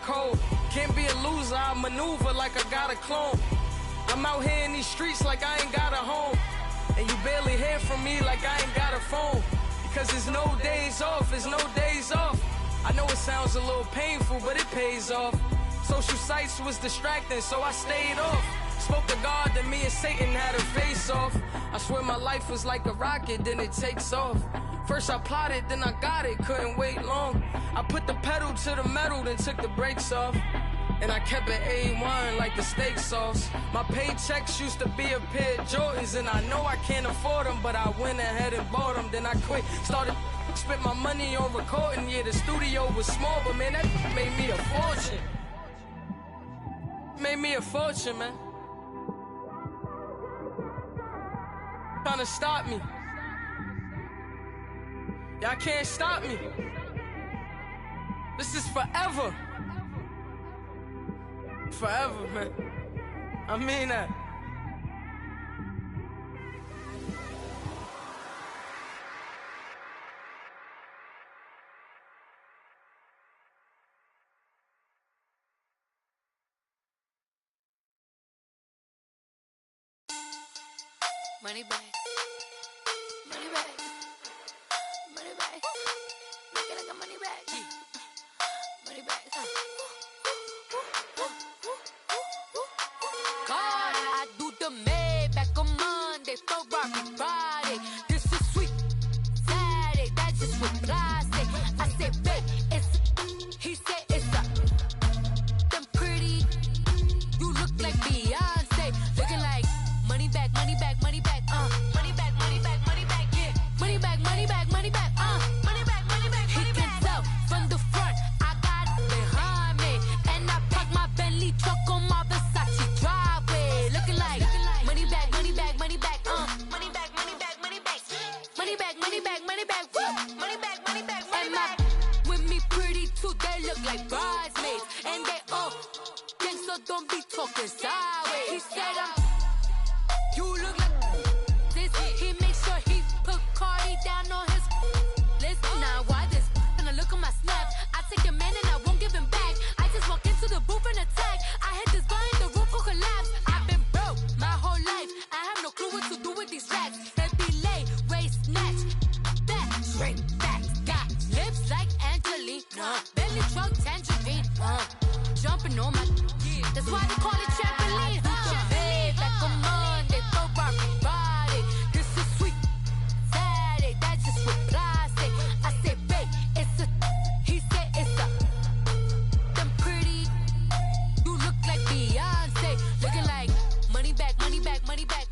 cold. Can't be a loser, I maneuver like I got a clone. I'm out here in these streets like I ain't got a home. And you barely hear from me like I ain't got a phone. Because there's no days off, there's no days off. I know it sounds a little painful, but it pays off. Social sites was distracting, so I stayed off. Spoke to God, then me and Satan had a face off. I swear my life was like a rocket, then it takes off. First I plotted, then I got it, couldn't wait long. I put the pedal to the metal, then took the brakes off. And I kept it A1 like the steak sauce. My paychecks used to be a pair of Jordans, and I know I can't afford them, but I went ahead and bought them. Then I quit, started spent my money on recording. Yeah, the studio was small, but man, that made me a fortune. Made me a fortune, man. Trying to stop me. Y'all can't stop me. This is forever. Forever, man. I mean that. Money back. Money back. Money back. Make it like a money back. Money back. God, I do the Maybach on Monday, Ferrari Friday. This is sweet Saturday, that's just with plastic. I say, babe, it's, he said it's a, them pretty, you look like Beyonce, looking like money back, money back, money back, money back, money back, money back, yeah, money back, money back, money back, money back, money back, he can tell from the front, I got it behind me, and I park my Bentley truck on my Versace driveway, looking like money back, money back, money back, money back, money back, money back, money back, money back, money back, money back, money back, money back, with me pretty too, they look like bridesmaids, and they all gang, so don't be talking sideways. He said you look like this. He make sure he put Cardi down on his list. Now why this? Gonna look at my snap. I take your man and I won't give him back. I just walk into the booth and attack. I hit this guy in the roof will collapse. I've been broke my whole life. I have no clue what to do with these racks. They be lay, waist snatch, back, straight back. Got lips like Angelina, belly truck tangerine. Jumping on my, that's why they call it trampoline. Back on Monday, Ferrari Friday. This is sweet Saturday, that's just with plastic. I say, babe, it's a, he said it's a, them pretty, you look like Beyonce, looking like money back, money back, money back,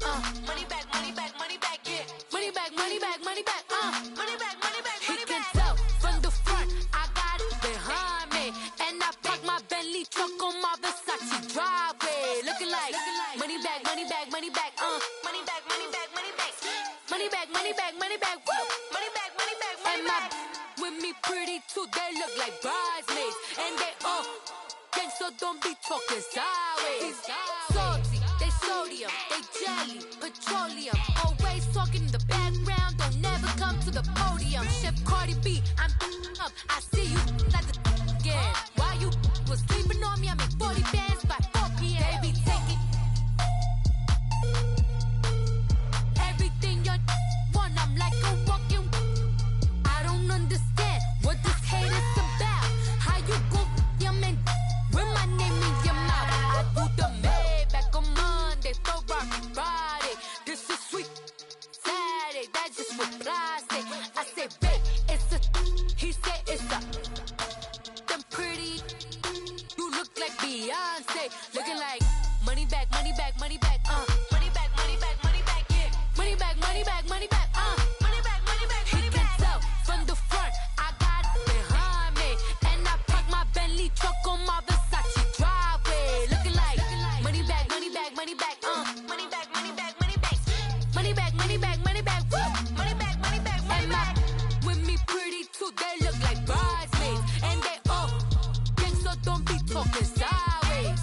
money back, money back, money back, yeah, money back, money back, money back, money back, money back, money back. He can tell from the front, I got it behind me, and I park my Bentley truck on my Versace driveway, looking like money back, money back, money back, money back, money back, money back, money back, money back, money back, woo, money back, money back, money back. With me pretty too, they look like bridesmaids, and they all gang, so don't be talking sideways. Salty, they sodium, they jelly, petroleum, always talking in the background, don't never come to the podium. Chef Cardi B, I'm up, I see you like the again. While you was sleeping on me, I make 40 bands by 4 p.m. They be taking everything you want, I'm like a walking. I don't understand what this hate is about. How you go your man with my name in your mouth? I do the Maybach on Monday, Ferrari Friday. This is sweet Saturday, that's just with plastic. I say, babe, it's a, he said it's a, them pretty, you look like Beyonce, looking like money back, money back, money back, money back, money back, money back, yeah, money back, money back, money back, money back, money back. He can tell from the front, I got it behind me, and I park my Bentley truck on my Versace driveway, looking like money back, money back, money back, money back, money back, money back, money back, money back, money back, woo, money back, money back, money back. With me pretty too, they look like bridesmaids, and they all gang, so don't be talking sideways.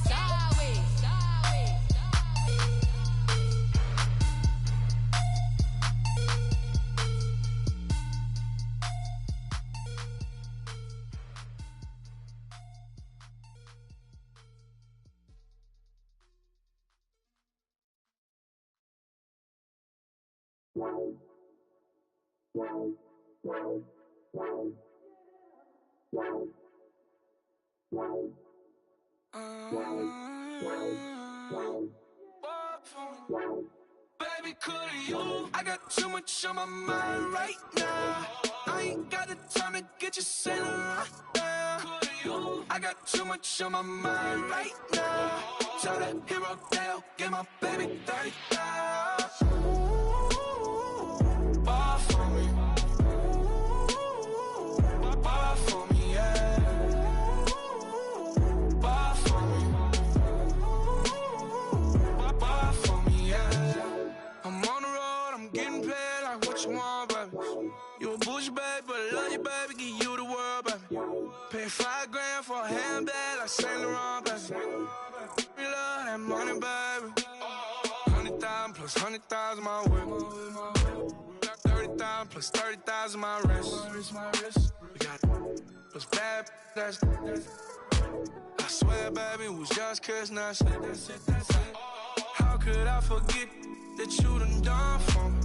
Baby, could you? I got too much on my mind right now. I ain't got the time to get you sailing right now. Could you? I got too much on my mind right now. Tell that hero Dale, get my baby 30,000. Bar for me. Bar for me, yeah. Bar for me. Bar for me, yeah. I'm on the road, I'm getting paid like what you want, baby. You a bougie, baby, but I love you, baby. Give you the world, baby. Pay $5 grand for a handbag like Saint Laurent, baby. We love that money, baby. 100,000 plus 100,000 my way. 30,000 plus 30,000 my wrist. We got those bad, that's I swear, baby, it was just kiss, that's it. How could I forget that you done for me?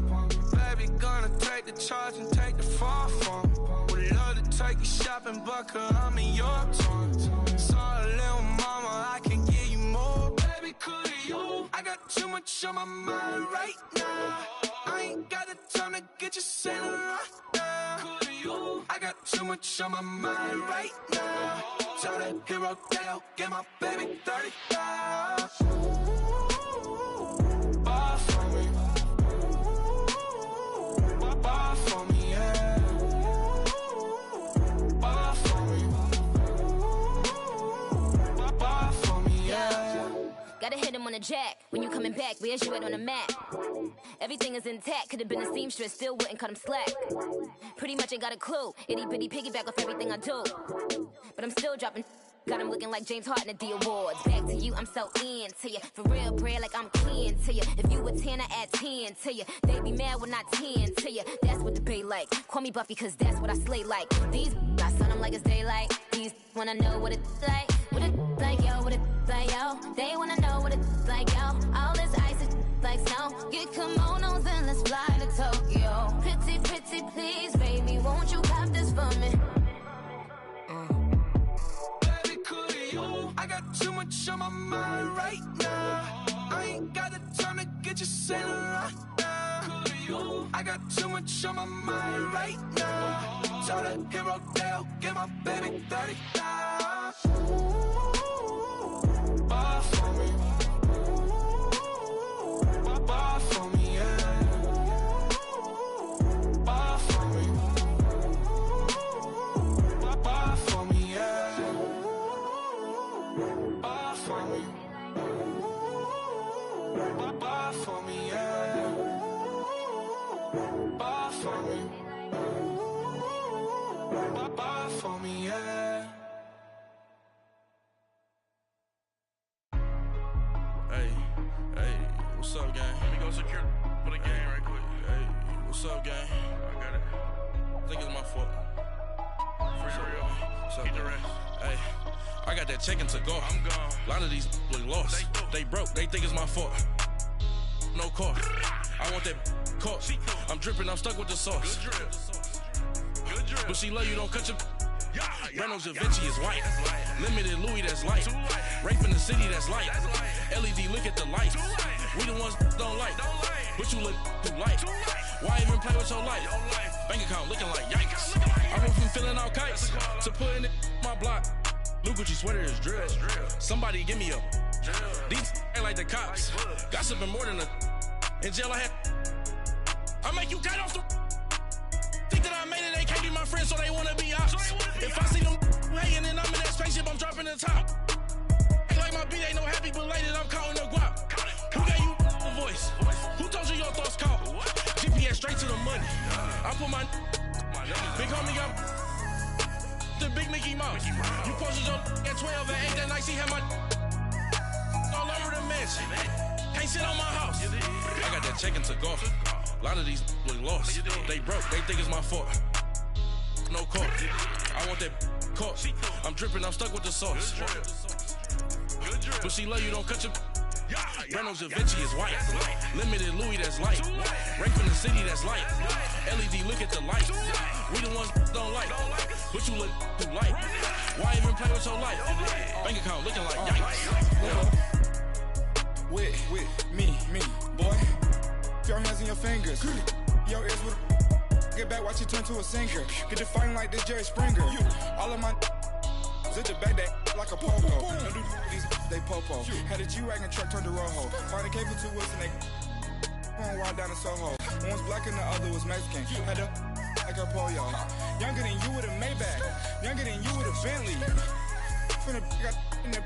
Baby, gonna take the charge and take the fall from me. Would love to take you shopping, but cause I'm in your town. Sorry, little mama, I can give you more. Baby, could you? I got too much on my mind right now. I ain't got the time to get you sailing right now. Could you? I got too much on my mind right now. Tell that hero Dale, get my baby 30,000. Bar for me. Bar for me, yeah. Bar for me. Bar for me, yeah. Gotta hit him on the jack. When you coming back, where's you at on the map? Everything is intact. Could've been a seamstress, still wouldn't cut him slack. Pretty much ain't got a clue. Itty bitty piggyback off everything I do. But I'm still dropping. Got him looking like James Harden at the awards. Back to you, I'm so into you. For real, bread, like I'm kin to you. If you a 10, I add 10 to you. They be mad when I 10 to you. That's what the bay like. Call me Buffy, cause that's what I slay like. These, I sun them like it's daylight. These wanna know what it's like. What it like, yo, what it like, yo. They wanna know what it's like, yo. All this ice is like snow. Get kimonos and let's fly to Tokyo. Pretty, pretty, please, baby, won't you pop this for me? I got too much on my mind right now. I ain't got the time to get you sailing right now. I got too much on my mind right now. Tell that hero Dale, get my baby 30,000. Bar for me. Bar for me, yeah. Bar for me. Bar for me, yeah. Bar for me. Bar for me, yeah. Bar for me. Bar for me, yeah. Hey, what's up, gang? Let me go secure for the game right quick. Hey, what's up, gang? I got it. I think it's my fault. For real. What's up, the rest. Hey, I got that chicken to go. I'm gone. A lot of these look lost. They broke. They think it's my fault. No cost. I want that cost. I'm dripping. I'm stuck with the sauce. Good drip. Good drip. But she love you. Don't cut your. Reynolds Da Vinci is white. Limited Louis, that's light. Rape in the city, that's light. LED, look at the light. We the ones don't like. But you look too light. Why even play with your life? Bank account looking like yikes. I went from filling out kites to putting it in my block. Blue Gucci sweater is drill. Somebody give me a. These ain't like the cops. Gossiping more than a. In jail I had. I make you cut off the. Think that I made it, they can't be my friends, so they wanna be ops. If I see them hating and I'm in that spaceship, I'm dropping the top. Ain't like my beat, ain't no happy belated, I'm counting the guap. Who gave you a voice? Who told you your thoughts count? GPS straight to the money. I put my big homie got the big Mickey Mouse. You posted your at 12 and 8 that night, she had my all over the mansion. Can't sit on my house. I got that chicken to go. A lot of these look lost. They broke, they think it's my fault. No cost. I want that cost. I'm dripping, I'm stuck with the sauce. But she love you, don't cut your. Brando Da Vinci is white. Limited Louis, that's light. Rank from the city, that's light. LED, look at the lights. We the ones don't like. But you look too light. Why even play with your life? Bank account looking like yikes. With me, boy. Your hands in your fingers. Your ears with get back, watch you turn to a singer. Get to fighting like this Jerry Springer. All of my zip the back that like a popo. No do these they popo. Had a G-Wagon truck turned to Rojo. Find a cable 2 wheels and they going wild down in Soho. One was black and the other was Mexican. Had a like a pollo. Younger than you with a Maybach. Younger than you with a Bentley. Finna got in the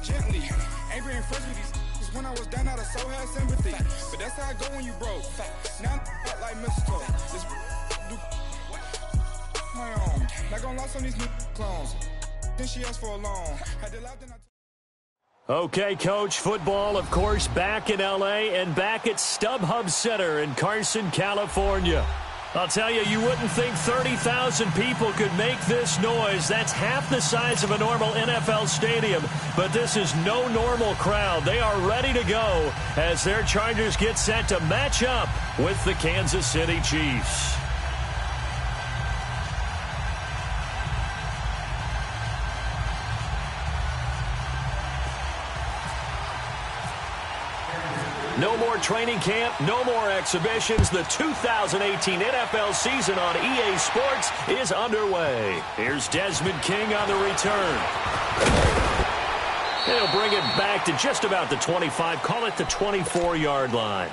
gently. Angry and fresh with these. When I was down out of soul had sympathy. But that's how I go when you broke. Now I'm like mistletoe. This do my own. Not gonna lost on these new clones. Then she asked for a loan. Had to laugh then I Okay, Coach, football, of course, back in L.A. and back at StubHub Center in Carson, California. I'll tell you, you wouldn't think 30,000 people could make this noise. That's half the size of a normal NFL stadium, but this is no normal crowd. They are ready to go as their Chargers get set to match up with the Kansas City Chiefs. No more training camp, no more exhibitions. The 2018 NFL season on EA Sports is underway. Here's Desmond King on the return. He'll bring it back to just about the 25, call it the 24-yard line.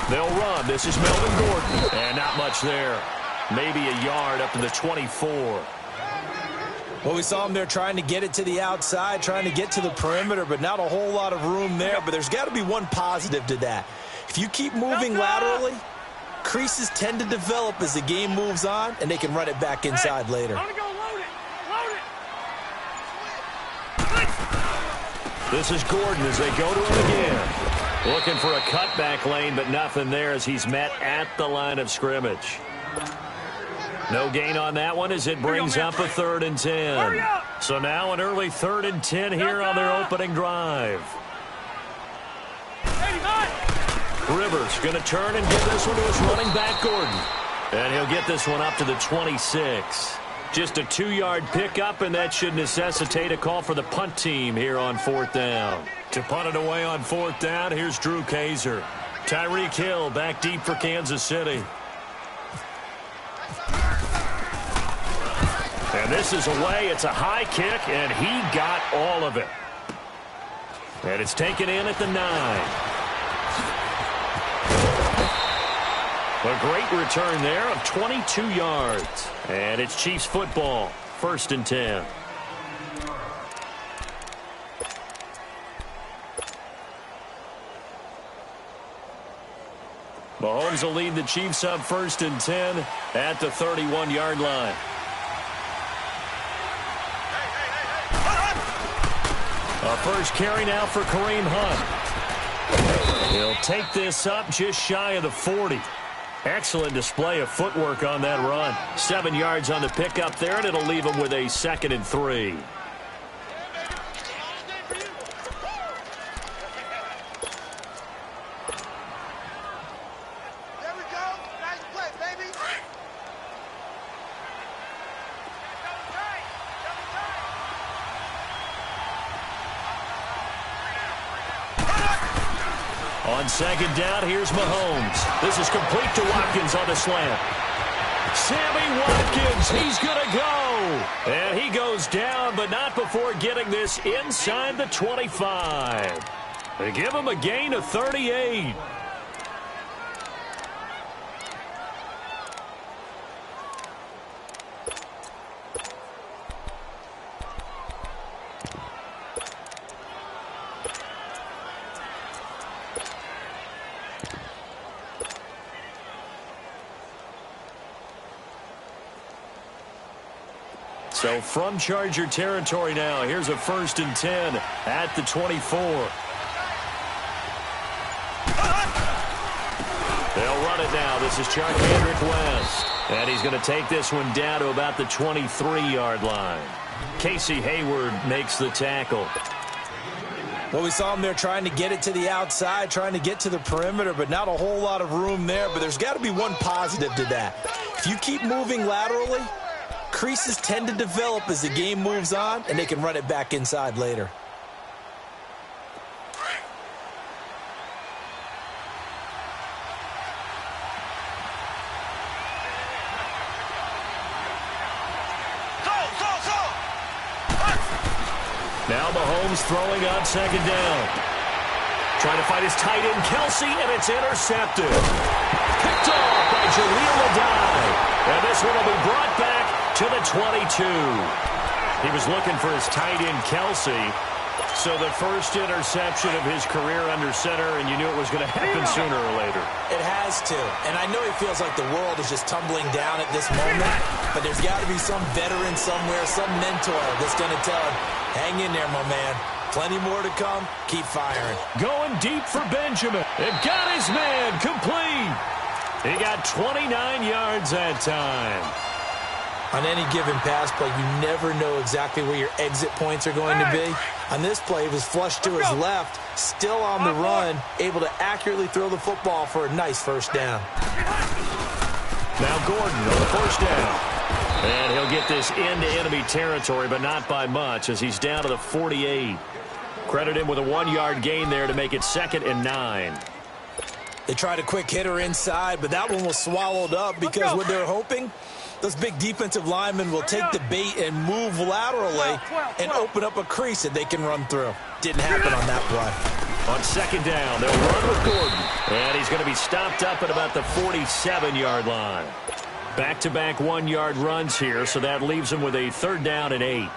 They'll run. This is Melvin Gordon. And not much there. Maybe a yard up to the 24. Well, we saw him there trying to get it to the outside, trying to get to the perimeter, but not a whole lot of room there. But there's got to be one positive to that. If you keep moving laterally, creases tend to develop as the game moves on, and they can run it back inside later. This is Gordon as they go to him again. Looking for a cutback lane, but nothing there as he's met at the line of scrimmage. No gain on that one as it brings up a 3rd and 10. So now an early 3rd and 10 here on their opening drive. Rivers going to turn and give this one to his running back, Gordon. And he'll get this one up to the 26. Just a 2-yard pickup, and that should necessitate a call for the punt team here on 4th down. To punt it away on 4th down, here's Drew Kaiser. Tyreek Hill back deep for Kansas City. And this is away. It's a high kick, and he got all of it. And it's taken in at the 9. A great return there of 22 yards. And it's Chiefs football, 1st and 10. Mahomes will lead the Chiefs up 1st and 10 at the 31-yard line. A first carry now for Kareem Hunt. He'll take this up just shy of the 40. Excellent display of footwork on that run. 7 yards on the pickup there, and it'll leave him with a 2nd and 3. On 2nd down, here's Mahomes. This is complete to Watkins on the slant. Sammy Watkins, he's going to go. And he goes down, but not before getting this inside the 25. They give him a gain of 38. So from Charger territory now, here's a 1st and 10 at the 24. They'll run it now. This is Chuck Hendrick West. And he's going to take this one down to about the 23-yard line. Casey Hayward makes the tackle. Well, we saw him there trying to get it to the outside, trying to get to the perimeter, but not a whole lot of room there. But there's got to be one positive to that. If you keep moving laterally, creases tend to develop as the game moves on, and they can run it back inside later. Now Mahomes throwing on 2nd down. Trying to find his tight end, Kelsey, and it's intercepted. Picked off by Jaleel Adai. And this one will be brought back to the 22. He was looking for his tight end, Kelsey. So the first interception of his career under center, and you knew it was going to happen sooner or later. It has to. And I know he feels like the world is just tumbling down at this moment, but there's got to be some veteran somewhere, some mentor that's going to tell him, hang in there, my man. Plenty more to come. Keep firing. Going deep for Benjamin. It got his man complete. He got 29 yards that time. On any given pass play, you never know exactly where your exit points are going to be. On this play, he was flushed to his left, still on the run, able to accurately throw the football for a nice 1st down. Now Gordon on the 1st down. And he'll get this into enemy territory, but not by much, as he's down to the 48. Credit him with a 1-yard gain there to make it 2nd and 9. They tried a quick hitter inside, but that one was swallowed up because what they're hoping, those big defensive linemen will take the bait and move laterally and open up a crease that they can run through. Didn't happen on that play. On 2nd down, they'll run with Gordon. And he's going to be stopped up at about the 47-yard line. Back-to-back 1-yard runs here, so that leaves him with a 3rd down and 8.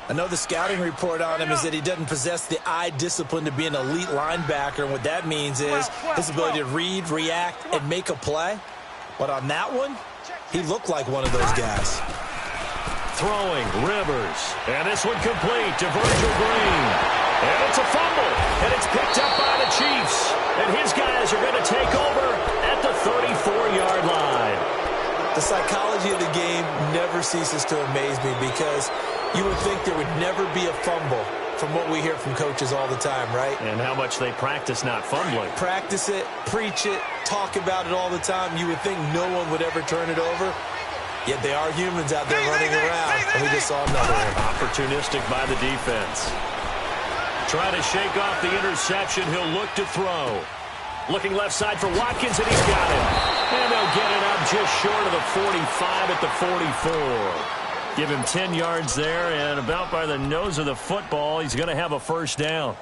I know the scouting report on him is that he doesn't possess the eye discipline to be an elite linebacker, and what that means is his ability to read, react, and make a play. But on that one, he looked like one of those guys. Throwing, Rivers. And this one complete to Virgil Green. And it's a fumble, and it's picked up by the Chiefs. And his guys are going to take over at the 34-yard line. The psychology of the game never ceases to amaze me because you would think there would never be a fumble from what we hear from coaches all the time, right? And how much they practice not fumbling. Practice it, preach it, talk about it all the time. You would think no one would ever turn it over. Yet they are humans out there running around. And we just saw another one. Opportunistic by the defense. Trying to shake off the interception. He'll look to throw. Looking left side for Watkins, and he's got it. And they'll get it up just short of the 45 at the 44. Give him 10 yards there, and about by the nose of the football, he's going to have a 1st down.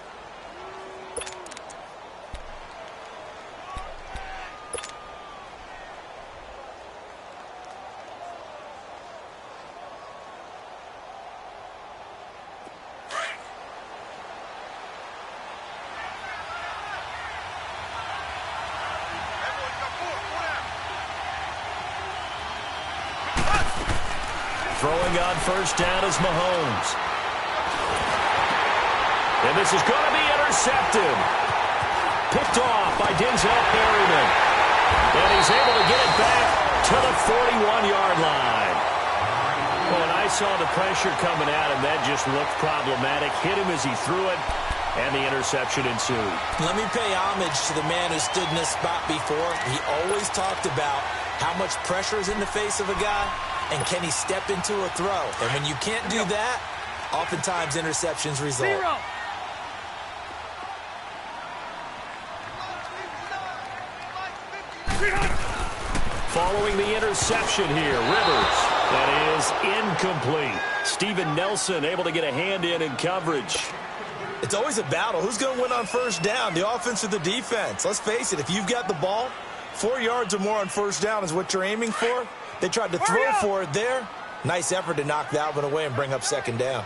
Throwing on 1st down is Mahomes. And this is going to be intercepted. Picked off by Denzel Perryman. And he's able to get it back to the 41-yard line. Well, and I saw the pressure coming at him. That just looked problematic. Hit him as he threw it, and the interception ensued. Let me pay homage to the man who stood in this spot before. He always talked about how much pressure is in the face of a guy. And can he step into a throw? And when you can't do that, oftentimes interceptions result. Following the interception here, Rivers. That is incomplete. Steven Nelson able to get a hand in coverage. It's always a battle. Who's going to win on 1st down, the offense or the defense? Let's face it, if you've got the ball, 4 yards or more on 1st down is what you're aiming for. They tried to throw for it there. Nice effort to knock that one away and bring up 2nd down.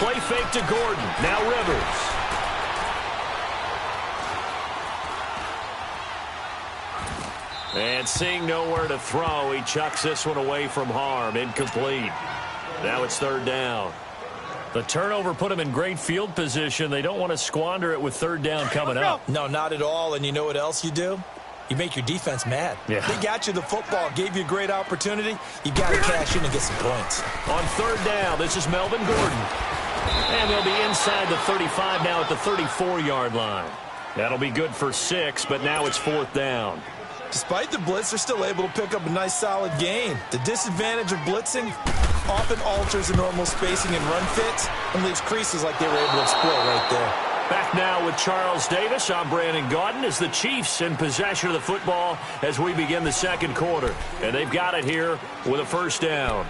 Play fake to Gordon. Now Rivers. And seeing nowhere to throw, he chucks this one away from harm. Incomplete. Now it's third down. The turnover put him in great field position. They don't want to squander it with third down coming up. No, not at all. And you know what else you do? You make your defense mad. Yeah. They got you the football, gave you a great opportunity. You got to cash in and get some points. On third down, this is Melvin Gordon. And they'll be inside the 35 now at the 34-yard line. That'll be good for 6, but now it's fourth down. Despite the blitz, they're still able to pick up a nice, solid gain. The disadvantage of blitzing often alters the normal spacing and run fits and leaves creases like they were able to exploit right there. Back now with Charles Davis. I'm Brandon Gaudin as the Chiefs in possession of the football as we begin the second quarter. And they've got it here with a first down.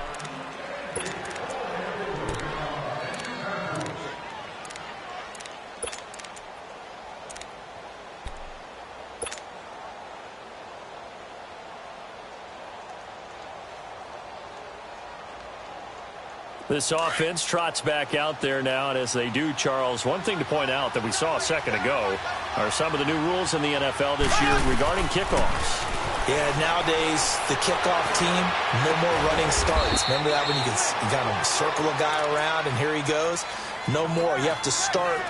This offense trots back out there now, and as they do, Charles, one thing to point out that we saw a second ago are some of the new rules in the NFL this year regarding kickoffs. Yeah, nowadays, the kickoff team, no more running starts. Remember that when you got to circle a guy around and here he goes? No more. You have to start,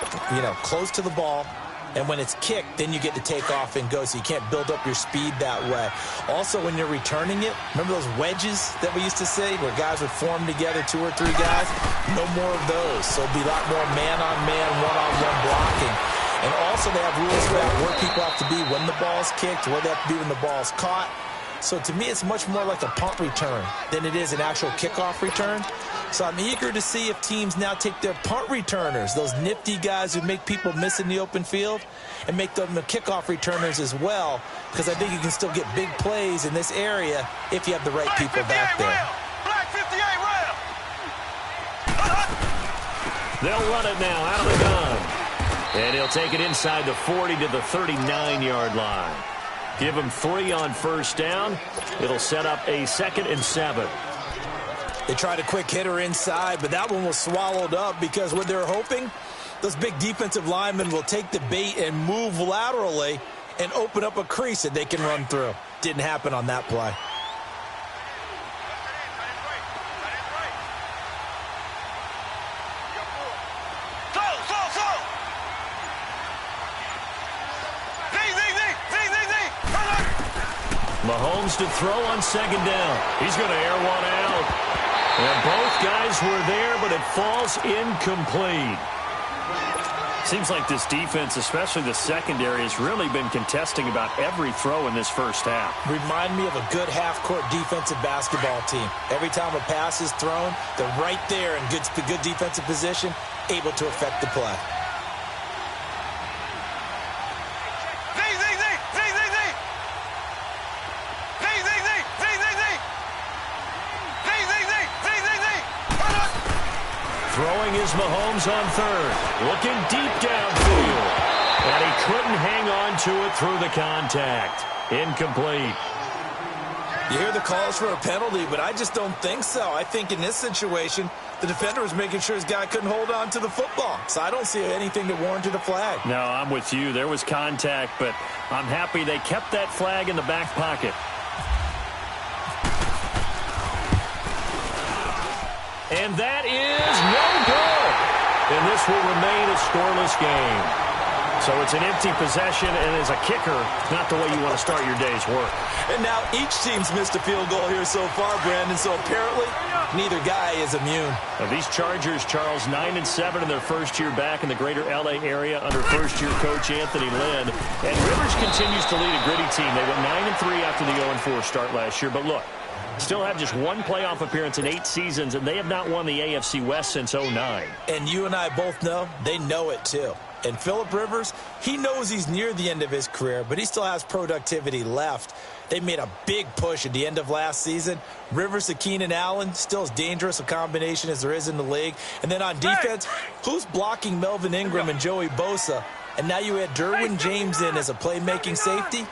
close to the ball. And when it's kicked, then you get to take off and go, so you can't build up your speed that way. Also, when you're returning it, remember those wedges that we used to say where guys would form together, 2 or 3 guys? No more of those. So it'll be a lot more man-on-man, one-on-one blocking. And also they have rules about where people have to be when the ball's kicked, where they have to be when the ball's caught. So to me, it's much more like a punt return than it is an actual kickoff return. So I'm eager to see if teams now take their punt returners, those nifty guys who make people miss in the open field, and make them the kickoff returners as well, because I think you can still get big plays in this area if you have the right people back there. Black 58 rail. They'll run it now out of the gun. And he'll take it inside the 40 to the 39-yard line. Give him 3 on first down. It'll set up a 2nd and 7. They tried a quick hitter inside, but that one was swallowed up because what they're hoping, those big defensive linemen will take the bait and move laterally and open up a crease that they can run through. Didn't happen on that play. Mahomes to throw on second down. He's going to air one out. And both guys were there, but it falls incomplete. Seems like this defense, especially the secondary, has really been contesting about every throw in this first half. Remind me of a good half-court defensive basketball team. Every time a pass is thrown, they're right there in good defensive position, able to affect the play. Throwing is Mahomes on third. Looking deep downfield. And he couldn't hang on to it through the contact. Incomplete. You hear the calls for a penalty, but I just don't think so. I think in this situation, the defender was making sure his guy couldn't hold on to the football. So I don't see anything that warranted a flag. No, I'm with you. There was contact, but I'm happy they kept that flag in the back pocket. And that is no good. And this will remain a scoreless game. So it's an empty possession, and as a kicker, not the way you want to start your day's work. And now each team's missed a field goal here so far, Brandon, so apparently neither guy is immune. Now these Chargers, Charles, 9-7 in their first year back in the greater L.A. area under first-year coach Anthony Lynn. And Rivers continues to lead a gritty team. They went 9-3 after the 0-4 start last year. But look, still have just 1 playoff appearance in 8 seasons, and they have not won the AFC West since 2009. And you and I both know they know it too. And Phillip Rivers, he knows he's near the end of his career, but he still has productivity left. They made a big push at the end of last season. Rivers to Keenan Allen, still as dangerous a combination as there is in the league. And then on defense, who's blocking Melvin Ingram and Joey Bosa? And now you add Derwin James in as a playmaking safety.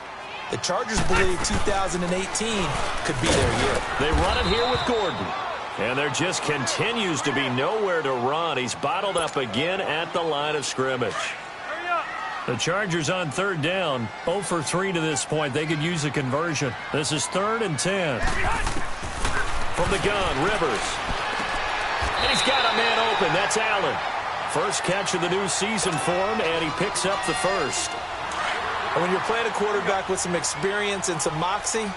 The Chargers believe 2018 could be their year. They run it here with Gordon. And there just continues to be nowhere to run. He's bottled up again at the line of scrimmage. The Chargers on third down, 0 for 3 to this point. They could use a conversion. This is 3rd and 10. From the gun, Rivers. And he's got a man open. That's Allen. First catch of the new season for him, and he picks up the first. And when you're playing a quarterback with some experience and some moxie,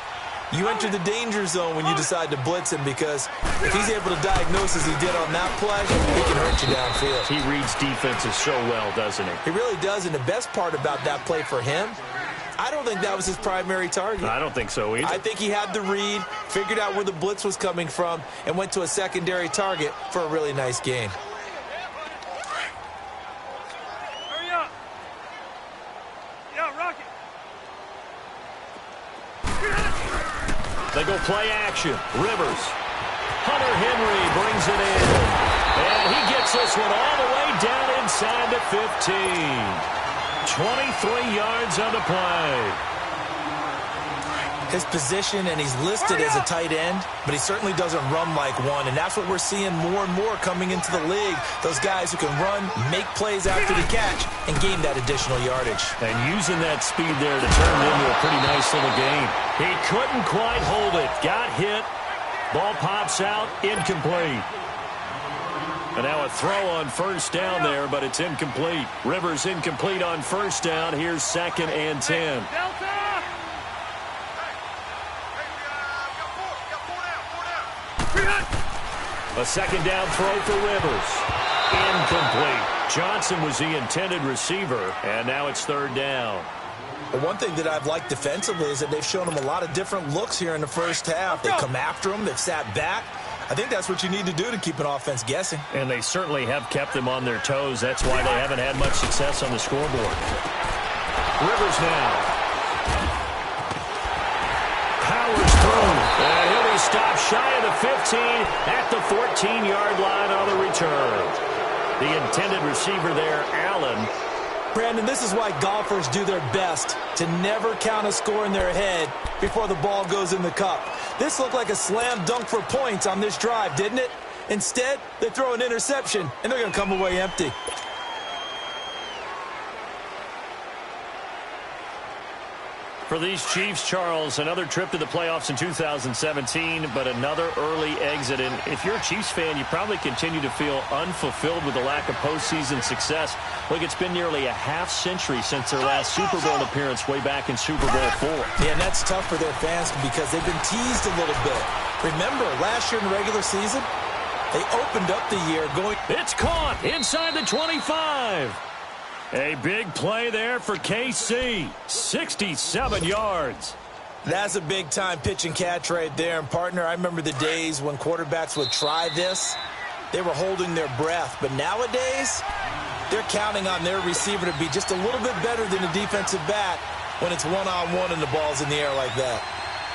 you enter the danger zone when you decide to blitz him, because if he's able to diagnose as he did on that play, he can hurt you downfield. He reads defenses so well, doesn't he? He really does, and the best part about that play for him, I don't think that was his primary target. I don't think so either. I think he had the read, figured out where the blitz was coming from, and went to a secondary target for a really nice gain. Hurry up. Yeah, Rocket. They go play action. Rivers. Hunter Henry brings it in. And he gets this one all the way down inside the 15. 23 yards on the play. His position, and he's listed as a tight end, but he certainly doesn't run like one, and that's what we're seeing more and more coming into the league. Those guys who can run, make plays after the catch, and gain that additional yardage. And using that speed there to turn it into a pretty nice little game. He couldn't quite hold it. Got hit. Ball pops out. Incomplete. And now a throw on first down there, but it's incomplete. Rivers incomplete on first down. Here's 2nd and 10. A second down throw for Rivers. Incomplete. Johnson was the intended receiver, and now it's 3rd down. Well, one thing that I've liked defensively is that they've shown him a lot of different looks here in the first half. They've come after him. They've sat back. I think that's what you need to do to keep an offense guessing. And they certainly have kept them on their toes. That's why they haven't had much success on the scoreboard. Rivers now. Powers through. And he'll be stopped shy of the 15 at the 14-yard line on the return. The intended receiver there, Allen. Brandon, this is why golfers do their best to never count a score in their head before the ball goes in the cup. This looked like a slam dunk for points on this drive, didn't it? Instead, they throw an interception, and they're going to come away empty. For these Chiefs, Charles, another trip to the playoffs in 2017, but another early exit. And if you're a Chiefs fan, you probably continue to feel unfulfilled with the lack of postseason success. Look, it's been nearly a half-century since their last Super Bowl appearance way back in Super Bowl IV. Yeah, and that's tough for their fans because they've been teased a little bit. Remember, last year in the regular season, they opened up the year going... It's caught inside the 25. A big play there for KC. 67 yards. That's a big-time pitch and catch right there. And, partner, I remember the days when quarterbacks would try this. They were holding their breath. But nowadays, they're counting on their receiver to be just a little bit better than a defensive back when it's one-on-one and the ball's in the air like that.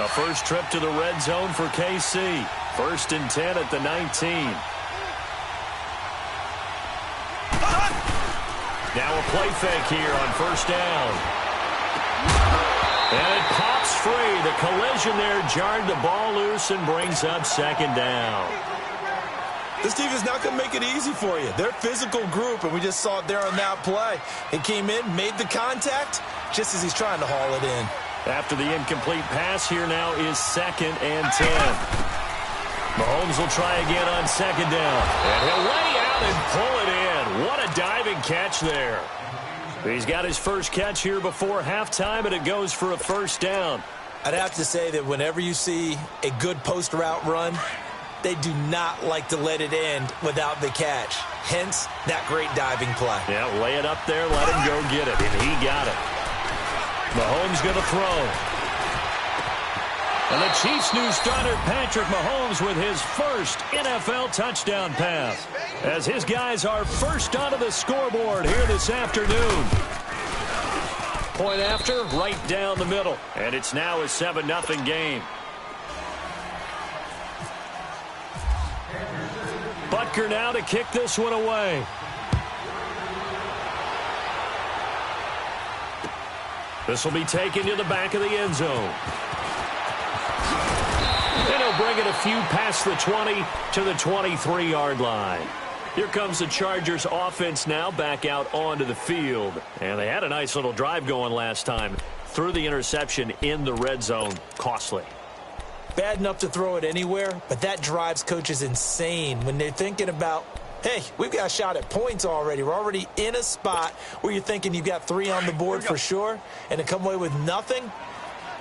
A first trip to the red zone for KC. 1st and 10 at the 19. Now a play fake here on first down. And it pops free. The collision there jarred the ball loose and brings up 2nd down. This team is not going to make it easy for you. They're a physical group, and we just saw it there on that play. It came in, made the contact, just as he's trying to haul it in. After the incomplete pass, here now is 2nd and 10. Mahomes will try again on 2nd down. And he'll lay out and pull it in. What a diving catch there. He's got his first catch here before halftime, and it goes for a first down. I'd have to say that whenever you see a good post route run, they do not like to let it end without the catch. Hence, that great diving play. Yeah, lay it up there, let him go get it, and he got it. Mahomes going to throw. And the Chiefs' new starter, Patrick Mahomes, with his first NFL touchdown pass, as his guys are first onto the scoreboard here this afternoon. Point after, right down the middle. And it's now a 7-0 game. Butker now to kick this one away. This will be taken to the back of the end zone. And he'll bring it a few past the 20 to the 23-yard line. Here comes the Chargers offense now back out onto the field. And they had a nice little drive going last time. Threw the interception in the red zone. Costly. Bad enough to throw it anywhere, but that drives coaches insane when they're thinking about, hey, we've got a shot at points already. We're already in a spot where you're thinking you've got 3 on the board for sure, and to come away with nothing,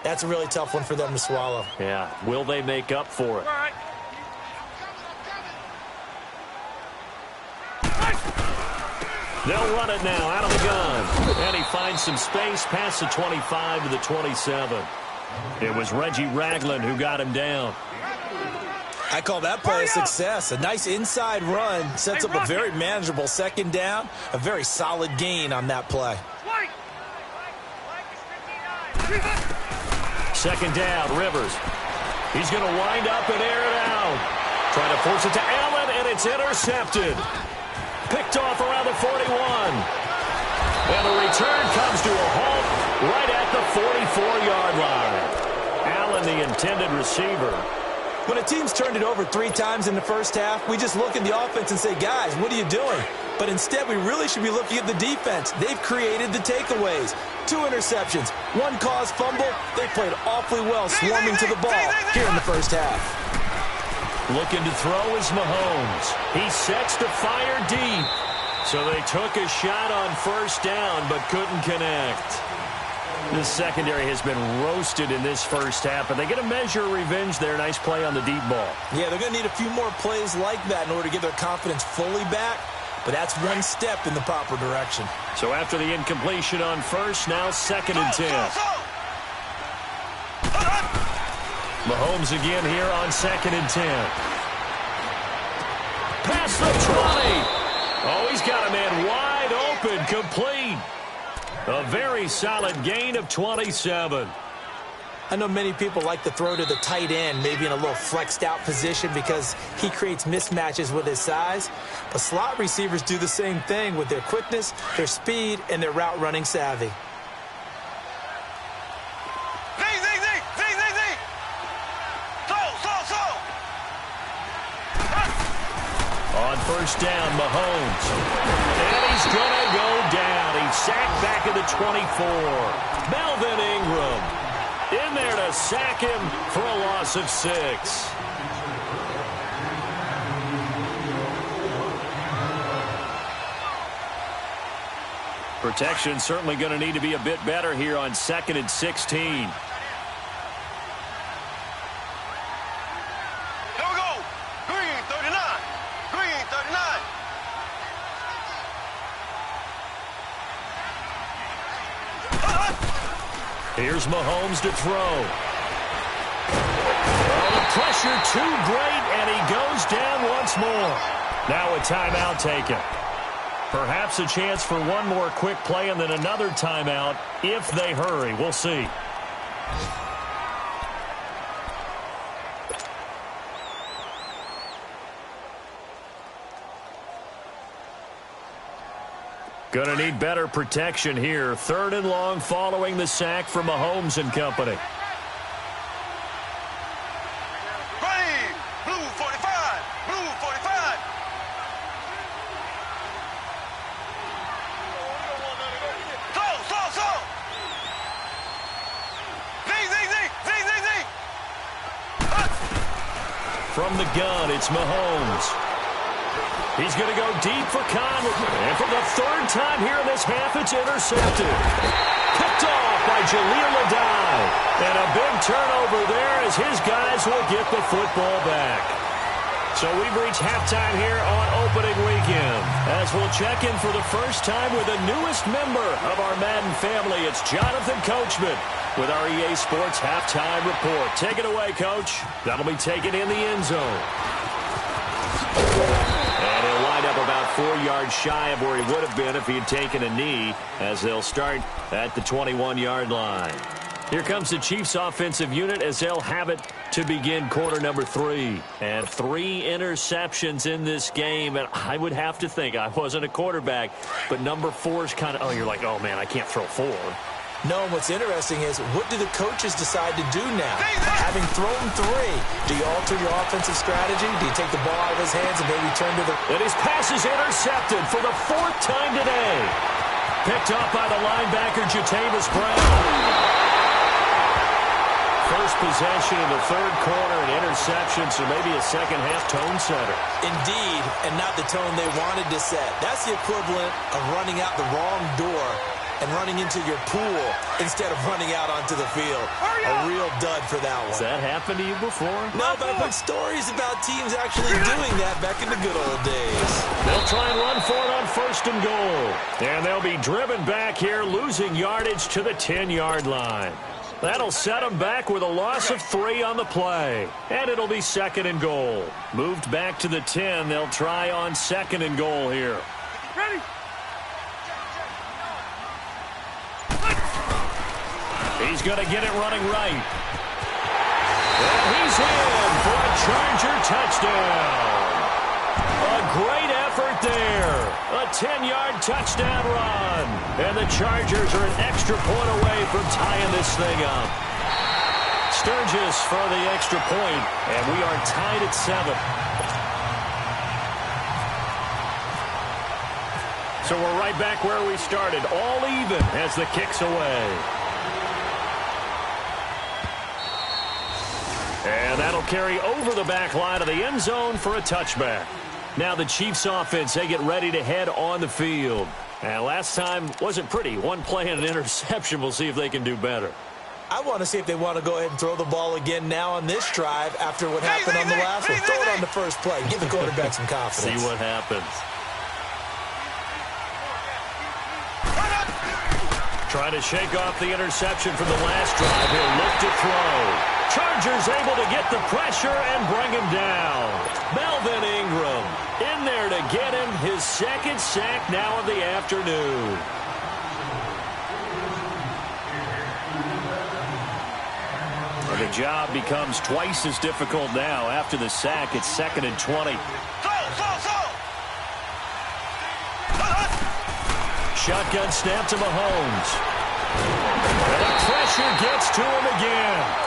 that's a really tough one for them to swallow. Yeah, will they make up for it? They'll run it now out of the gun. And he finds some space past the 25 to the 27. It was Reggie Ragland who got him down. I call that play a success. A nice inside run sets up a very manageable second down. A very solid gain on that play. Second down, Rivers. He's going to wind up and air it out. Trying to force it to Allen, and it's intercepted. Picked off around the 41. And the return comes to a halt right at the 44-yard line. Allen, the intended receiver. When a team's turned it over 3 times in the first half, we just look at the offense and say, guys, what are you doing? But instead, we really should be looking at the defense. They've created the takeaways. 2 interceptions, 1 caused fumble. They played awfully well swarming to the ball here in the first half. Looking to throw is Mahomes. He sets to fire deep. So they took a shot on first down but couldn't connect. The secondary has been roasted in this first half, but they get a measure of revenge there. Nice play on the deep ball. Yeah, they're going to need a few more plays like that in order to get their confidence fully back, but that's one step in the proper direction. So after the incompletion on first, now 2nd and 10. Mahomes again here on 2nd and 10. Past the 20. Oh, he's got a man wide open, complete. A very solid gain of 27. I know many people like to throw to the tight end, maybe in a little flexed out position because he creates mismatches with his size. But slot receivers do the same thing with their quickness, their speed, and their route running savvy. On first down, Mahomes. And he's going to go down. He's sacked back at the 24. Melvin Ingram in there to sack him for a loss of 6. Protection certainly going to need to be a bit better here on 2nd and 16. Here's Mahomes to throw. Oh, the pressure too great, and he goes down once more. Now a timeout taken. Perhaps a chance for one more quick play and then another timeout if they hurry. We'll see. Gonna need better protection here. 3rd and long following the sack from Mahomes and company. Ready, blue 45, blue 45. Slow. Zing. From the gun, it's Mahomes. He's going to go deep for Conley. And for the 3rd time here in this half, it's intercepted. Picked off by Jaleel Adai. And a big turnover there as his guys will get the football back. So we've reached halftime here on opening weekend. As we'll check in for the first time with the newest member of our Madden family. It's Jonathan Coachman with our EA Sports Halftime Report. Take it away, Coach. That'll be taken in the end zone. And he'll wind up about 4 yards shy of where he would have been if he had taken a knee, as they'll start at the 21-yard line. Here comes the Chiefs offensive unit as they'll have it to begin quarter number 3. And 3 interceptions in this game. And I would have to think, I wasn't a quarterback, but number 4 is kind of, you're like, oh, man, I can't throw 4. No, and what's interesting is, what do the coaches decide to do now? Having thrown 3, do you alter your offensive strategy? Do you take the ball out of his hands and maybe turn to the... And his pass is intercepted for the 4th time today. Picked up by the linebacker, Jatavis Brown. First possession in the 3rd quarter, an interception, so maybe a second-half tone setter. Indeed, and not the tone they wanted to set. That's the equivalent of running out the wrong door and running into your pool instead of running out onto the field. A real dud for that one. Has that happened to you before? No, but I've heard stories about teams actually doing that back in the good old days. They'll try and run for it on 1st and goal. And they'll be driven back here, losing yardage to the 10-yard line. That'll set them back with a loss of 3 on the play. And it'll be 2nd and goal. Moved back to the 10. They'll try on 2nd and goal here. Ready? He's going to get it running right. And he's in for a Charger touchdown. A great effort there. A 10-yard touchdown run. And the Chargers are an extra point away from tying this thing up. Sturgis for the extra point, and we are tied at 7. So we're right back where we started, all even as the kick's away. And that'll carry over the back line of the end zone for a touchback. Now the Chiefs offense, they get ready to head on the field. And last time wasn't pretty. 1 play and an interception. We'll see if they can do better. I want to see if they want to go ahead and throw the ball again now on this drive after what happened on the last one. Throw it on the first play. Give the quarterback some confidence. See what happens. Trying to shake off the interception from the last drive. He'll look to throw. Chargers able to get the pressure and bring him down. Melvin Ingram in there to get him his 2nd sack now of the afternoon. And the job becomes twice as difficult now. After the sack, it's 2nd and 20. Shotgun snap to Mahomes. And the pressure gets to him again.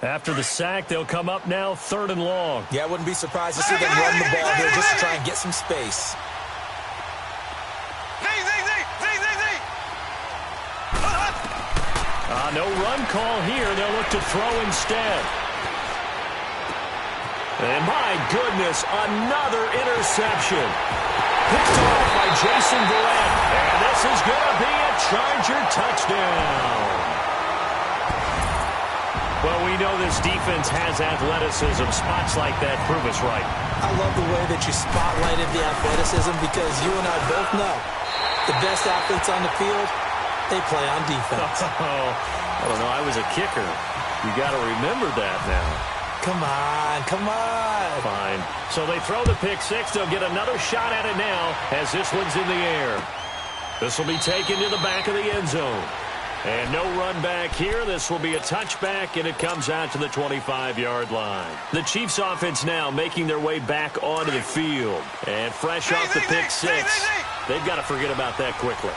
After the sack, they'll come up now 3rd and long. Yeah, I wouldn't be surprised to see them run the ball here just to try and get some space. No run call here. They'll look to throw instead. And my goodness, another interception. Picked off by Jason Verrett. And this is going to be a Charger touchdown. Well, we know this defense has athleticism. Spots like that prove us right. I love the way that you spotlighted the athleticism because you and I both know the best athletes on the field, they play on defense. I don't know. I was a kicker. You got to remember that now. Come on, come on. Fine. So they throw the pick 6. They'll get another shot at it now as this one's in the air. This will be taken to the back of the end zone. And no run back here. This will be a touchback, and it comes out to the 25-yard line. The Chiefs offense now making their way back onto the field. And fresh off the pick 6, they've got to forget about that quickly.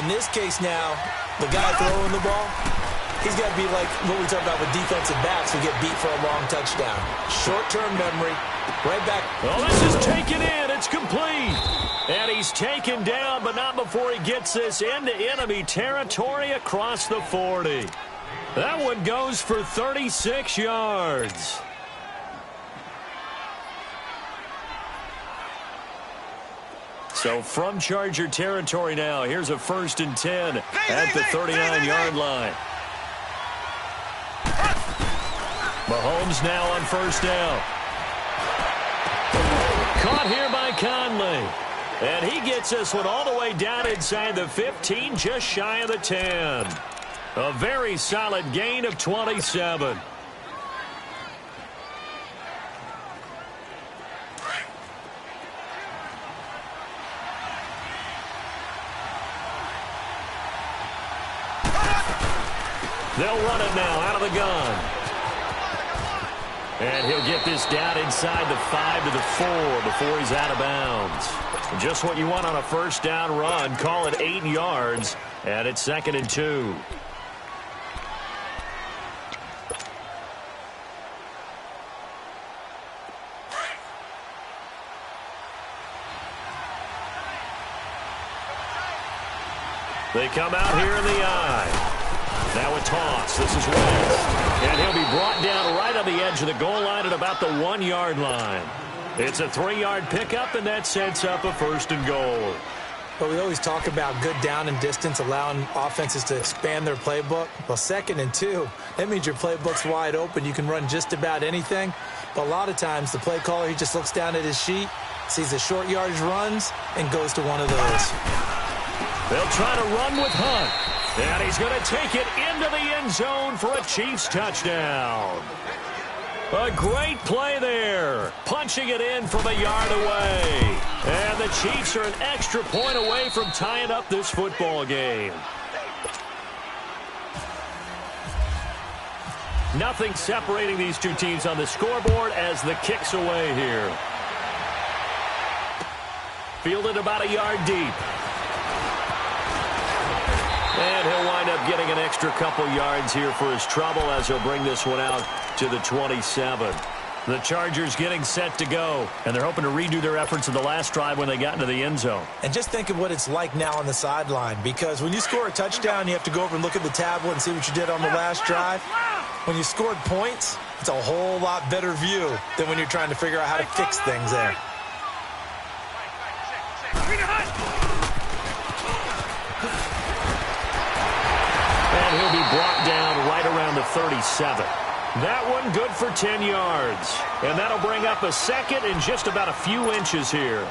In this case now, the guy throwing the ball, he's got to be like what we talk about with defensive backs who get beat for a long touchdown. Short-term memory, right back. Well, this is taken in. It's complete. And he's taken down, but not before he gets this into enemy territory across the 40. That one goes for 36 yards. So from Charger territory now, here's a 1st and 10 at the 39-yard line. Mahomes now on 1st down. Caught here by Conley. And he gets this one all the way down inside the 15, just shy of the 10. A very solid gain of 27. They'll run it now out of the gun. And he'll get this down inside the 5 to the 4 before he's out of bounds. Just what you want on a first down run. Call it 8 yards. And it's 2nd and 2. They come out here in the eye. Now a toss. This is West. And he'll be brought down right on the edge of the goal line at about the 1-yard line. It's a 3-yard pickup, and that sets up a 1st and goal. But we always talk about good down and distance, allowing offenses to expand their playbook. Well, 2nd and 2, that means your playbook's wide open. You can run just about anything. But a lot of times, the play caller, he just looks down at his sheet, sees the short yardage runs, and goes to one of those. They'll try to run with Hunt. And he's going to take it into the end zone for a Chiefs touchdown. A great play there. Punching it in from a yard away. And the Chiefs are an extra point away from tying up this football game. Nothing separating these two teams on the scoreboard as the kick's away here. Fielded about a yard deep. And he'll wind up getting an extra couple yards here for his trouble as he'll bring this one out to the 27. The Chargers getting set to go, and they're hoping to redo their efforts in the last drive when they got into the end zone. And just think of what it's like now on the sideline, because when you score a touchdown, you have to go over and look at the tablet and see what you did on the last drive. When you scored points, it's a whole lot better view than when you're trying to figure out how to fix things there. And he'll be brought down right around the 37. That one good for 10 yards. And that'll bring up a 2nd and just about a few inches here.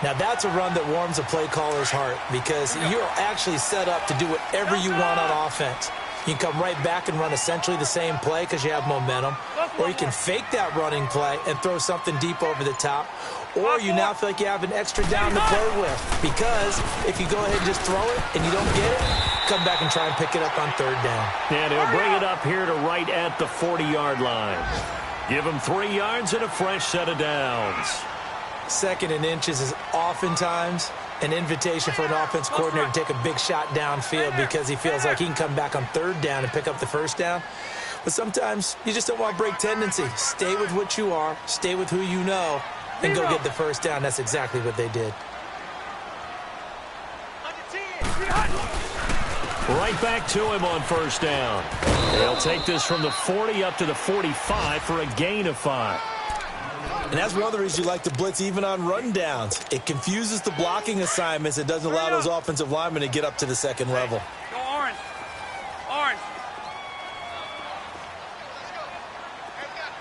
Now that's a run that warms a play caller's heart, because you're actually set up to do whatever you want on offense. You can come right back and run essentially the same play because you have momentum, or you can fake that running play and throw something deep over the top, or you now feel like you have an extra down to play with, because if you go ahead and just throw it and you don't get it, come back and try and pick it up on 3rd down. And he'll bring it up here to right at the 40-yard line. Give him 3 yards and a fresh set of downs. 2nd and inches is oftentimes an invitation for an offense coordinator to take a big shot downfield because he feels like he can come back on 3rd down and pick up the 1st down. But sometimes you just don't want to break tendency. Stay with what you are, stay with who you know, and go get the 1st down. That's exactly what they did. Right back to him on 1st down. They'll take this from the 40 up to the 45 for a gain of 5. And that's one of the reasons you like to blitz even on rundowns. It confuses the blocking assignments. It doesn't allow those offensive linemen to get up to the 2nd level. Go orange. Orange.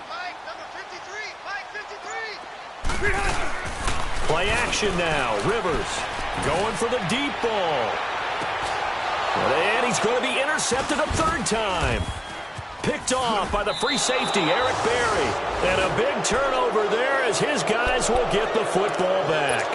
Mike, number 53. Mike, 53. Play action now. Rivers going for the deep ball. And he's going to be intercepted a 3rd time. Picked off by the free safety, Eric Berry. And a big turnover there as his guys will get the football back.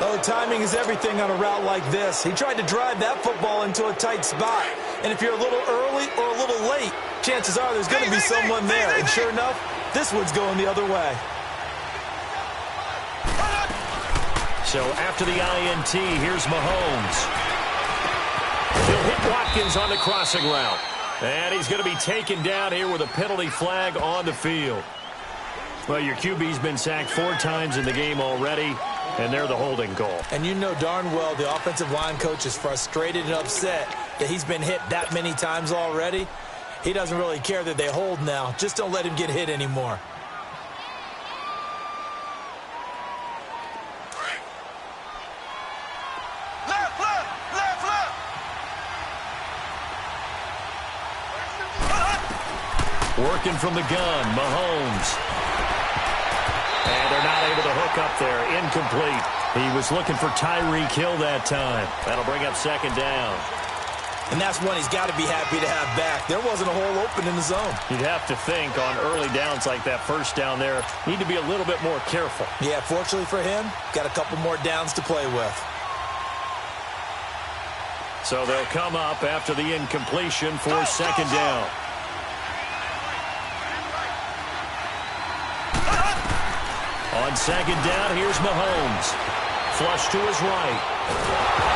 Oh, timing is everything on a route like this. He tried to drive that football into a tight spot. And if you're a little early or a little late, chances are there's going to be someone there. And sure enough, this one's going the other way. So after the INT, here's Mahomes. He'll hit Watkins on the crossing route. And he's going to be taken down here with a penalty flag on the field. Well, your QB's been sacked 4 times in the game already, and they're the holding goal. And you know darn well the offensive line coach is frustrated and upset that he's been hit that many times already. He doesn't really care that they hold now. Just don't let him get hit anymore. Working from the gun, Mahomes. And they're not able to hook up there. Incomplete. He was looking for Tyreek Hill that time. That'll bring up second down. And that's one he's got to be happy to have back. There wasn't a hole open in the zone. You'd have to think on early downs like that first down there, need to be a little bit more careful. Yeah, fortunately for him, got a couple more downs to play with. So they'll come up after the incompletion for second down. On second down, here's Mahomes. Flush to his right.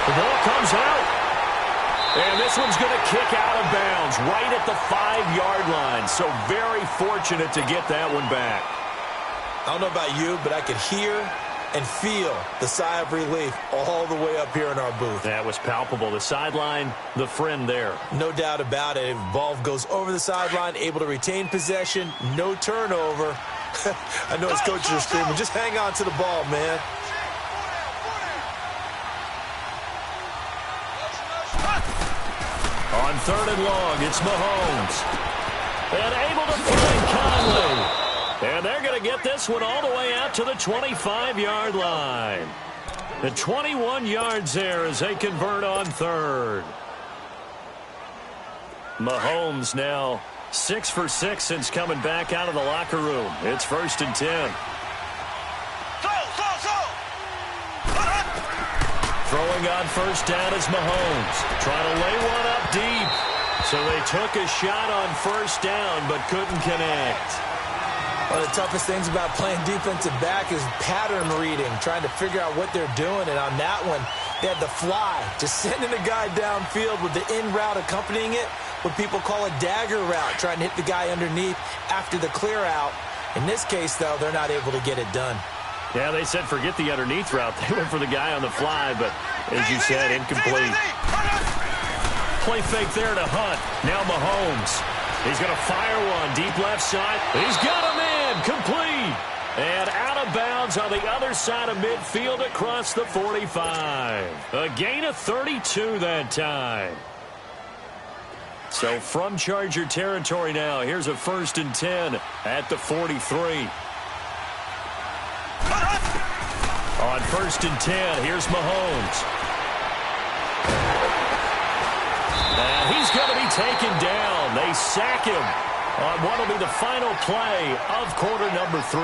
The ball comes out. And this one's going to kick out of bounds right at the 5-yard line. So very fortunate to get that one back. I don't know about you, but I could hear and feel the sigh of relief all the way up here in our booth. That was palpable. The sideline, the friend there. No doubt about it. Ball goes over the sideline, able to retain possession, no turnover. I know his coaches are screaming, just hang on to the ball, man. On third and long, it's Mahomes. And able to find Conley. And they're going to get this one all the way out to the 25-yard line. The 21 yards there as they convert on third. Mahomes now 6 for 6 since coming back out of the locker room. It's 1st and 10. Throwing on first down is Mahomes. Trying to lay one up deep. So they took a shot on first down but couldn't connect. One of the toughest things about playing defensive back is pattern reading, trying to figure out what they're doing. And on that one, they had the fly, just sending a guy downfield with the in route accompanying it, what people call a dagger route, trying to hit the guy underneath after the clear out. In this case, though, they're not able to get it done. Yeah, they said forget the underneath route. They went for the guy on the fly, but as you said, incomplete. Play fake there to Hunt. Now Mahomes. He's going to fire one deep left side. He's got him in. Complete. And out of bounds on the other side of midfield across the 45. A gain of 32 that time. So from Charger territory now, here's a 1st and 10 at the 43. On 1st and 10, here's Mahomes. And he's going to be taken down. They sack him on what will be the final play of quarter number 3.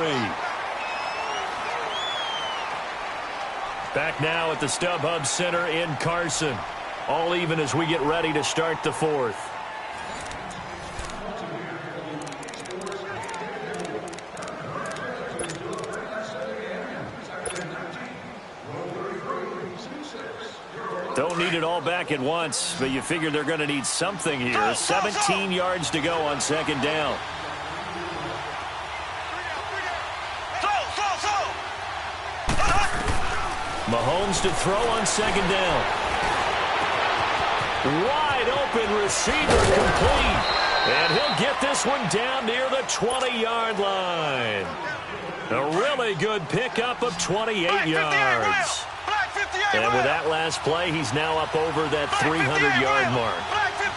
Back now at the StubHub Center in Carson. All even as we get ready to start the 4th. Don't need it all back at once, but you figure they're going to need something here. 17 yards to go on second down. Mahomes to throw on second down. Wide open receiver complete. And he'll get this one down near the 20-yard line. A really good pickup of 28 yards. And with that last play, he's now up over that 300-yard mark.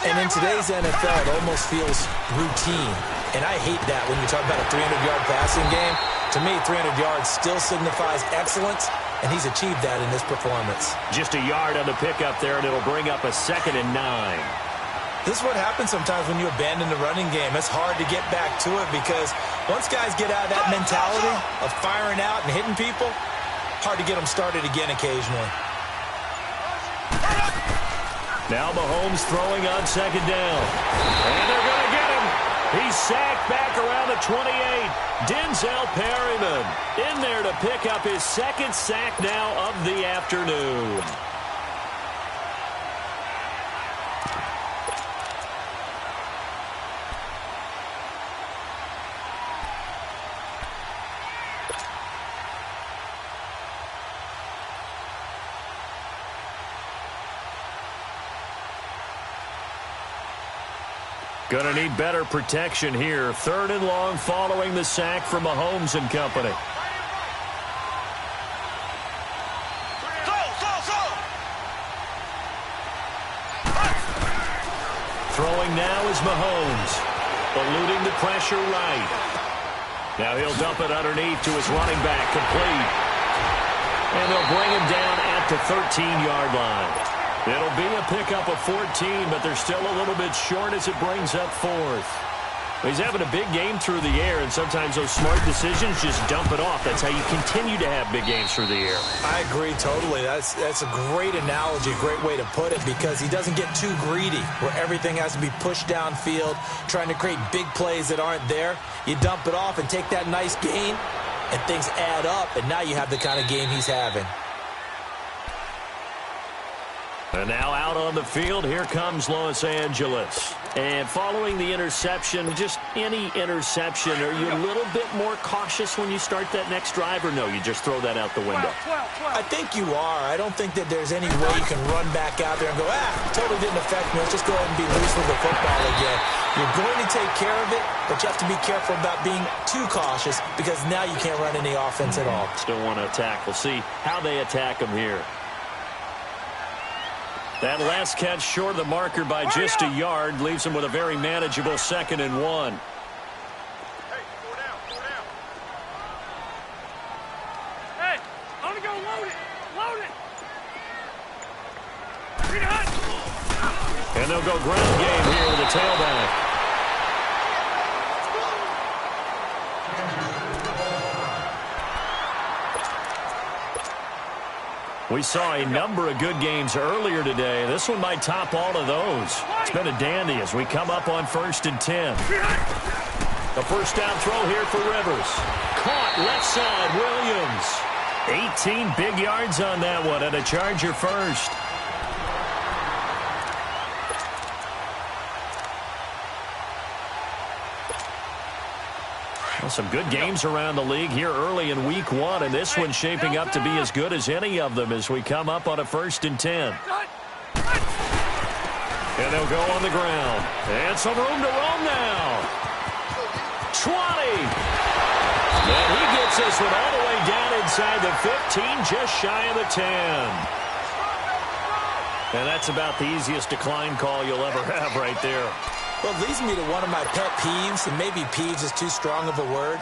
And in today's NFL, it almost feels routine. And I hate that when you talk about a 300-yard passing game. To me, 300 yards still signifies excellence, and he's achieved that in this performance. Just a yard on the pickup there, and it'll bring up a 2nd and 9. This is what happens sometimes when you abandon the running game. It's hard to get back to it because once guys get out of that mentality of firing out and hitting people, hard to get them started again occasionally. Now Mahomes throwing on second down. And they're going to get him. He's sacked back around the 28. Denzel Perryman in there to pick up his 2nd sack now of the afternoon. Going to need better protection here. 3rd and long following the sack from Mahomes and company. Throwing now is Mahomes. Eluding the pressure right. Now he'll dump it underneath to his running back, complete. And they'll bring him down at the 13-yard line. It'll be a pickup of 14, but they're still a little bit short as it brings up fourth. He's having a big game through the air, and sometimes those smart decisions just dump it off. That's how you continue to have big games through the air. I agree totally. That's a great analogy, a great way to put it, because he doesn't get too greedy where everything has to be pushed downfield, trying to create big plays that aren't there. You dump it off and take that nice gain, and things add up, and now you have the kind of game he's having. And now out on the field, here comes Los Angeles. And following the interception, just any interception, are you a little bit more cautious when you start that next drive, or no, you just throw that out the window? 12. I think you are. I don't think that there's any way you can run back out there and go, totally didn't affect me. Let's just go ahead and be loose with the football again. You're going to take care of it, but you have to be careful about being too cautious, because now you can't run any offense at all. Still want to attack. We'll see how they attack him here. That last catch short of the marker by just a yard leaves him with a very manageable 2nd and 1. Hey, I'm gonna go load it. Read it. And they'll go ground game here with the tailback. We saw a number of good games earlier today. This one might top all of those. It's been a dandy as we come up on 1st and 10. The first down throw here for Rivers. Caught left side, Williams. 18 big yards on that one, and a Charger first. Well, some good games around the league here early in week 1, and this one's shaping up to be as good as any of them as we come up on a 1st and 10. And they'll go on the ground. And some room to roam now. 20. And he gets this one all the way down inside the 15, just shy of the 10. And that's about the easiest decline call you'll ever have right there. Well, it leads me to one of my pet peeves, and maybe peeves is too strong of a word,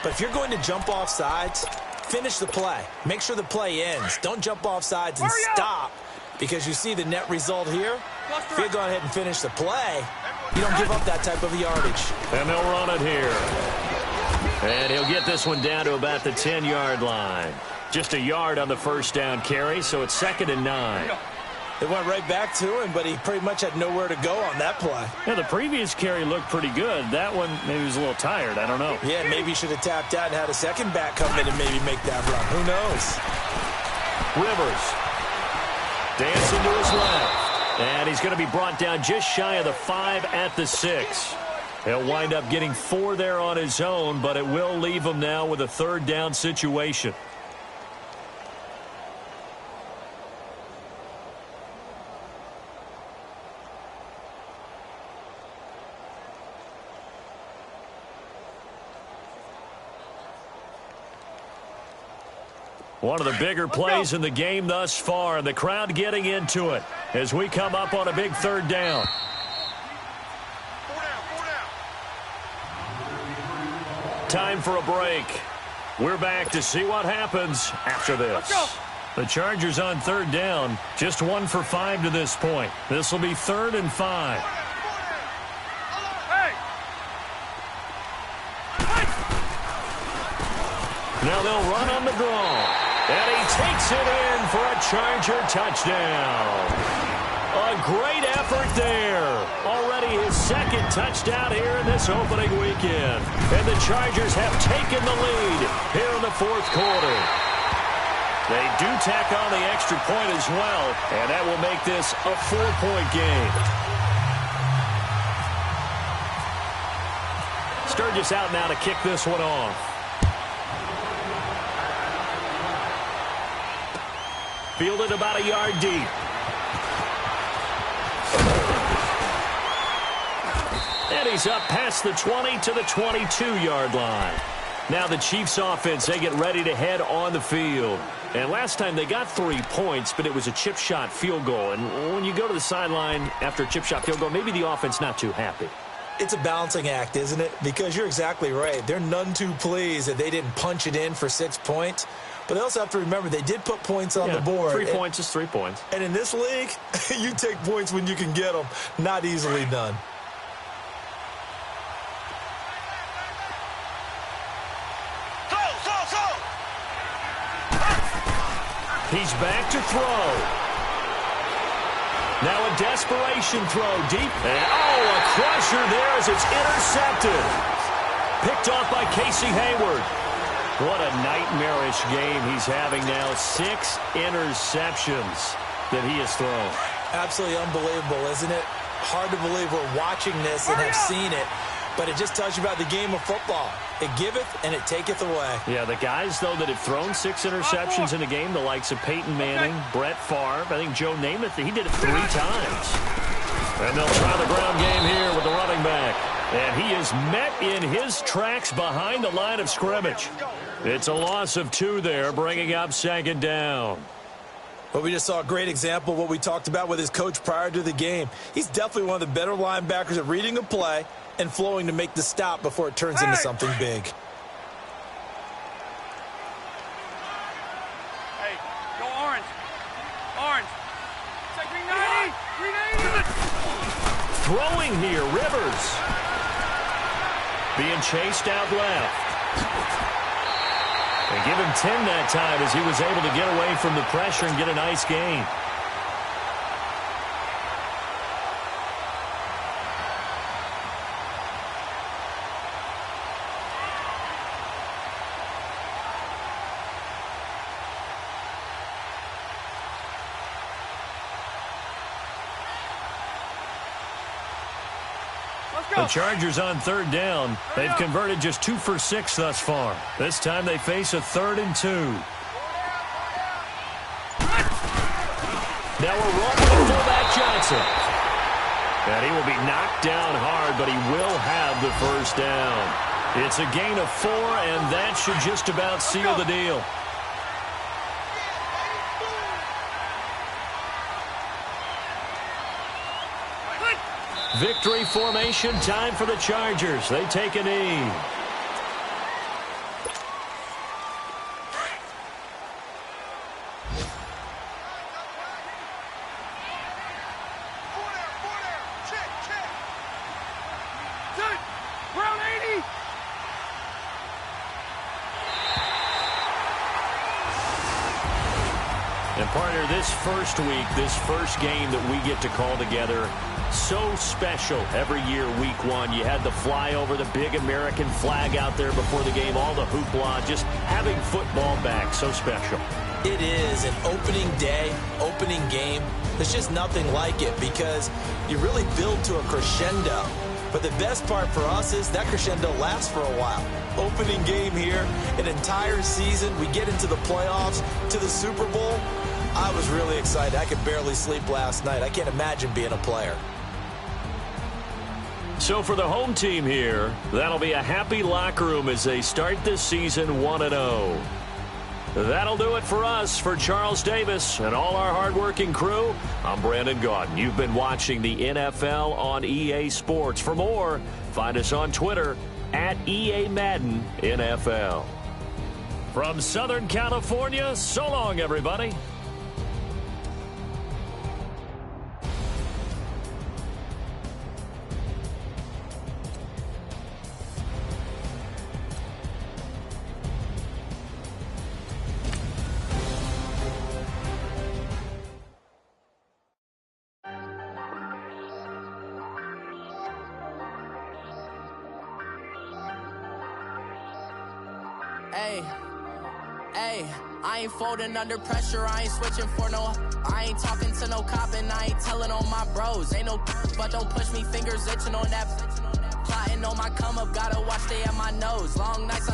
but if you're going to jump off sides, finish the play. Make sure the play ends. Don't jump off sides and stop, because you see the net result here. If you go ahead and finish the play, you don't give up that type of yardage. And they'll run it here. And he'll get this one down to about the 10-yard line. Just a yard on the first down carry, so it's 2nd and 9. It went right back to him, but he pretty much had nowhere to go on that play. Yeah, the previous carry looked pretty good. That one, maybe he was a little tired. I don't know. Yeah, maybe he should have tapped out and had a second back come in and maybe make that run. Who knows? Rivers. Dancing to his left. And he's going to be brought down just shy of the 5 at the 6. He'll wind up getting 4 there on his own, but it will leave him now with a 3rd down situation. One of the bigger plays in the game thus far, and the crowd getting into it as we come up on a big 3rd down. Time for a break. We're back to see what happens after this. The Chargers on 3rd down, just 1 for 5 to this point. This will be 3rd and 5. Now they'll run on the draw. And he takes it in for a Charger touchdown. A great effort there. Already his 2nd touchdown here in this opening weekend. And the Chargers have taken the lead here in the 4th quarter. They do tack on the extra point as well, and that will make this a 4-point game. Sturgis out now to kick this one off. Fielded about a yard deep. And he's up past the 20 to the 22-yard line. Now the Chiefs offense, they get ready to head on the field. And last time they got 3 points, but it was a chip shot field goal. And when you go to the sideline after a chip shot field goal, maybe the offense not too happy. It's a balancing act, isn't it? Because you're exactly right. They're none too pleased that they didn't punch it in for 6 points. But they also have to remember they did put points on the board. 3 points is 3 points. And in this league, you take points when you can get them. Not easily done. He's back to throw. Now a desperation throw deep. And, a crusher there as it's intercepted. Picked off by Casey Hayward. What a nightmarish game he's having now. 6 interceptions that he has thrown. Absolutely unbelievable, isn't it? Hard to believe we're watching this and have seen it. But it just tells you about the game of football. It giveth and it taketh away. Yeah, the guys, though, that have thrown 6 interceptions in a game, the likes of Peyton Manning, Brett Favre, I think Joe Namath, he did it 3 times. And they'll try the ground game here with the running back. And he is met in his tracks behind the line of scrimmage. It's a loss of 2 there, bringing up 2nd down. But we just saw a great example of what we talked about with his coach prior to the game. He's definitely one of the better linebackers at reading a play and flowing to make the stop before it turns into something big. Hey, go orange. Orange. Take 390. 390. Throwing here, Rivers. Being chased out left. They give him 10 that time as he was able to get away from the pressure and get a nice gain. The Chargers on 3rd down. They've converted just 2 for 6 thus far. This time they face a 3rd and 2. Now we're running with fullback Johnson. And he will be knocked down hard, but he will have the 1st down. It's a gain of 4, and that should just about seal the deal. Victory formation, time for the Chargers. They take a knee. Round 80. And partner, this first week, this first game that we get to call together, so special every year, week 1. You had the flyover, the big American flag out there before the game, all the hoopla, just having football back, so special. It is an opening day, opening game. There's just nothing like it because you really build to a crescendo. But the best part for us is that crescendo lasts for a while. Opening game here, an entire season. We get into the playoffs, to the Super Bowl. I was really excited. I could barely sleep last night. I can't imagine being a player. So for the home team here, that'll be a happy locker room as they start this season 1-0. That'll do it for us. For Charles Davis and all our hardworking crew, I'm Brandon Gaudin. You've been watching the NFL on EA Sports. For more, find us on Twitter at EA Madden NFL. From Southern California, so long, everybody. Hey, I ain't folding under pressure, I ain't switching for no. I ain't talking to no cop and I ain't telling on my bros. Ain't no but don't push me, fingers itching on that. Plotting on my come up, gotta watch they at my nose. Long nights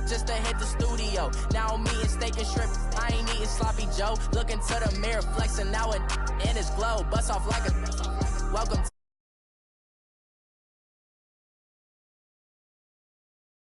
just to hit the studio. Now I'm eating steak and shrimp, I ain't eating sloppy Joe. Looking to the mirror, flexing now it in his glow. Bust off like a welcome to